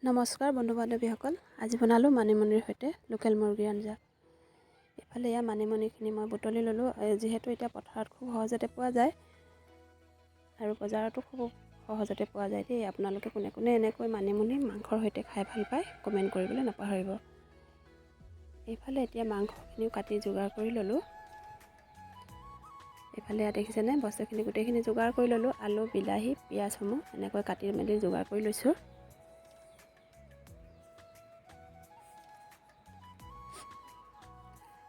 নমস্কাৰ বন্ধু বান্ধৱীসকল, আজি বনালোঁ মানিমুনিৰ সৈতে লোকেল মুৰ্গীৰ আঞ্জা। এইফালে এয়া মানিমুনিখিনি মই বুটলি ল'লোঁ। যিহেতু এতিয়া পথাৰত খুব সহজতে পোৱা যায় আৰু বজাৰতো খুব সহজতে পোৱা যায় দেই। আপোনালোকে কোনে কোনে এনেকৈ মানিমুনি মাংসৰ সৈতে খাই ভাল পায় কমেণ্ট কৰিবলৈ নাপাহৰিব। এইফালে এতিয়া মাংসখিনিও কাটি যোগাৰ কৰি ল'লোঁ। এইফালে ইয়াত দেখিছেনে বস্তুখিনি গোটেইখিনি যোগাৰ কৰি ল'লোঁ। আলু, বিলাহী, পিঁয়াজসমূহ এনেকৈ কাটি মেলি যোগাৰ কৰি লৈছোঁ।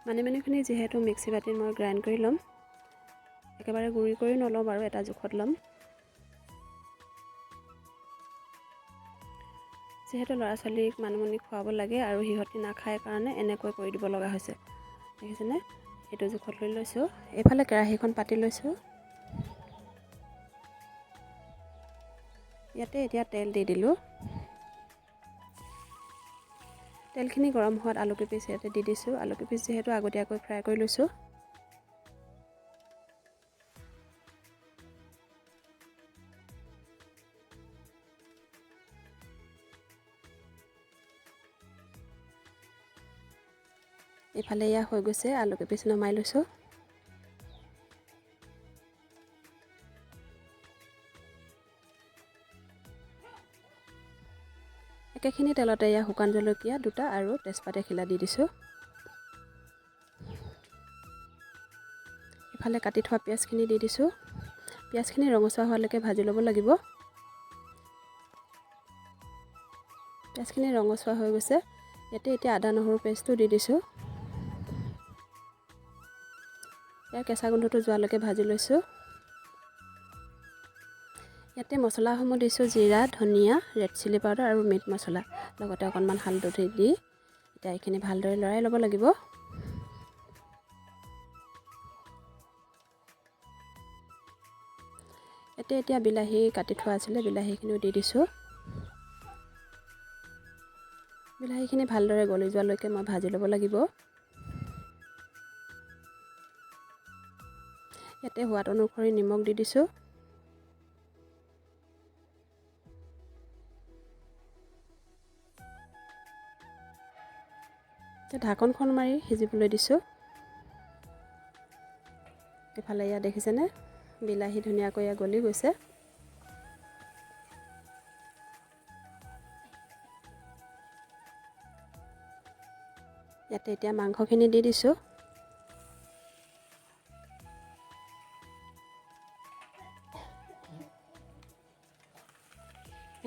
মানিমুনিখিনি যিহেতু মিক্সি বাতিত মই গ্ৰাইণ্ড কৰি ল'ম, একেবাৰে গুড়ি কৰি নলওঁ বাৰু, এটা জোখত ল'ম। যিহেতু ল'ৰা ছোৱালীক মানিমুনি খুৱাব লাগে আৰু সিহঁতি নাখায় কাৰণে এনেকৈ কৰি দিব লগা হৈছে। দেখিছেনে, এইটো জোখত লৈ লৈছোঁ। এইফালে কেৰাহীখন পাতি লৈছোঁ। ইয়াতে এতিয়া তেল দি দিলোঁ। তেলখিনি গৰম হোৱাত আলু কেইপিচ ইয়াতে দি দিছোঁ। আলু কেইপিচ যিহেতু আগতীয়াকৈ ফ্ৰাই কৰি লৈছোঁ। এইফালে এয়া হৈ গৈছে, আলু কেইপিচ নমাই লৈছোঁ। একেখিনি তেলতে এয়া শুকান জলকীয়া 2টা আৰু তেজপাত এখিলা দি দিছোঁ। ইফালে কাটি থোৱা পিঁয়াজখিনি দি দিছোঁ। পিঁয়াজখিনি ৰঙচুৱা হোৱালৈকে ভাজি ল'ব লাগিব। পিঁয়াজখিনি ৰঙচুৱা হৈ গৈছে। ইয়াতে এতিয়া আদা নহৰু পেষ্টটো দি দিছোঁ। ইয়াৰ কেঁচা গোন্ধটো যোৱালৈকে ভাজি লৈছোঁ। ইয়াতে মছলাসমূহ দিছোঁ জিৰা, ধনিয়া, ৰেড চিলি পাউডাৰ আৰু মিট মছলা, লগতে অকণমান হালধি দি এতিয়া এইখিনি ভালদৰে লৰাই ল'ব লাগিব। এতিয়া বিলাহী কাটি থোৱা আছিলে, বিলাহীখিনিও দি দিছোঁ। বিলাহীখিনি ভালদৰে গলি যোৱালৈকে মই ভাজি ল'ব লাগিব। ইয়াতে সোৱাদ অনুসৰি নিমখ দি দিছোঁ। ঢাকনখন মাৰি সিজিবলৈ দিছোঁ। ইফালে ইয়াত দেখিছেনে বিলাহী ধুনীয়াকৈ গলি গৈছে। ইয়াতে এতিয়া মাংসখিনি দি দিছোঁ।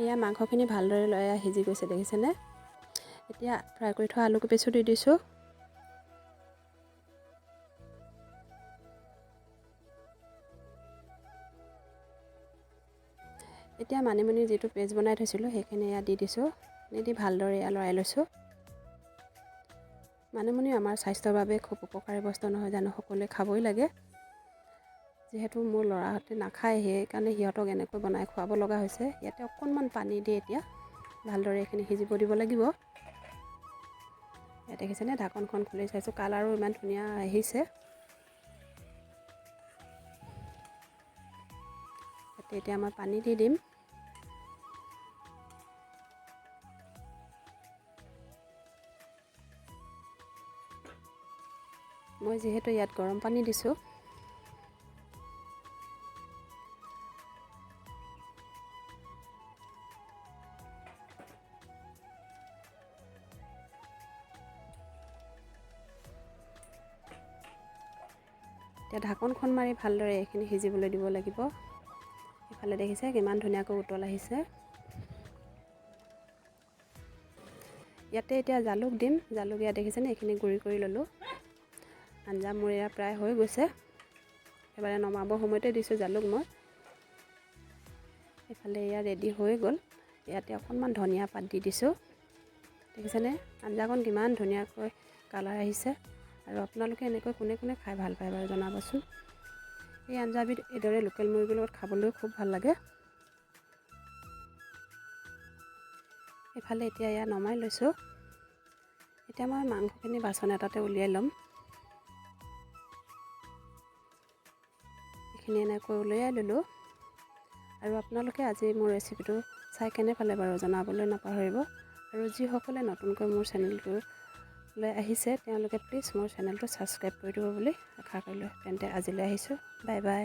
এয়া মাংসখিনি ভালদৰে লৰাই সিজি গৈছে, দেখিছেনে। এতিয়া ফ্ৰাই কৰি থোৱা আলু কেইপিচো দি দিছোঁ। এতিয়া মানিমুনিৰ যিটো পেষ্ট বনাই থৈছিলোঁ সেইখিনি ইয়াত দি দিছোঁ। দি ভালদৰে লৰাই লৈছোঁ। মানিমুনি আমাৰ স্বাস্থ্যৰ বাবে খুব উপকাৰী বস্তু নহয় জানো, সকলোৱে খাবই লাগে। যিহেতু মোৰ ল'ৰাহঁতে নাখায়, সেইকাৰণে সিহঁতক এনেকৈ বনাই খুৱাব লগা হৈছে। ইয়াতে অকণমান পানী দি এতিয়া ভালদৰে এইখিনি সিজিব দিব লাগিব। ইয়াত দেখিছেনে ঢাকনখন খুলি চাইছোঁ, কালাৰো ইমান ধুনীয়া আহিছে। ইয়াতে এতিয়া মই পানী দি দিম। মই যিহেতু ইয়াত গৰম পানী দিছোঁ। এতিয়া ঢাকনখন মাৰি ভালদৰে এইখিনি সিজিবলৈ দিব লাগিব। ইফালে দেখিছে কিমান ধুনীয়াকৈ উতল আহিছে। ইয়াতে এতিয়া জালুক দিম। জালুক ইয়াত দেখিছেনে এইখিনি গুড়ি কৰি ল'লোঁ। আঞ্জা মোৰ এয়া প্ৰায় হৈ গৈছে। এবাৰে নমাব সময়তে দিছোঁ জালুক মই। এইফালে এয়া ৰেডি হৈ গ'ল। ইয়াতে অকণমান ধনিয়া পাত দি দিছোঁ। দেখিছেনে আঞ্জাখন কিমান ধুনীয়াকৈ কালাৰ আহিছে। আৰু আপোনালোকে এনেকৈ কোনে কোনে খাই ভাল পায় বাৰু জনাবচোন। এই আঞ্জাবিধ এইদৰে লোকেল মুৰ্গীৰ লগত খাবলৈও খুব ভাল লাগে। এইফালে এতিয়া এয়া নমাই লৈছোঁ। এতিয়া মই মাংসখিনি বাচন এটাতে উলিয়াই ল'ম। এইখিনি এনেকৈ উলিয়াই ল'লোঁ। আৰু আপোনালোকে আজি মোৰ ৰেচিপিটো চাই কেনে পালে বাৰু জনাবলৈ নাপাহৰিব। আৰু যিসকলে নতুনকৈ মোৰ চেনেলটোলৈ আহিছে তেওঁলোকে প্লিজ মোৰ চেনেলটো ছাবস্ক্ৰাইব কৰি দিব বুলি আশা কৰিলোঁ। তেন্তে আজিলৈ আহিছোঁ, বাই বাই।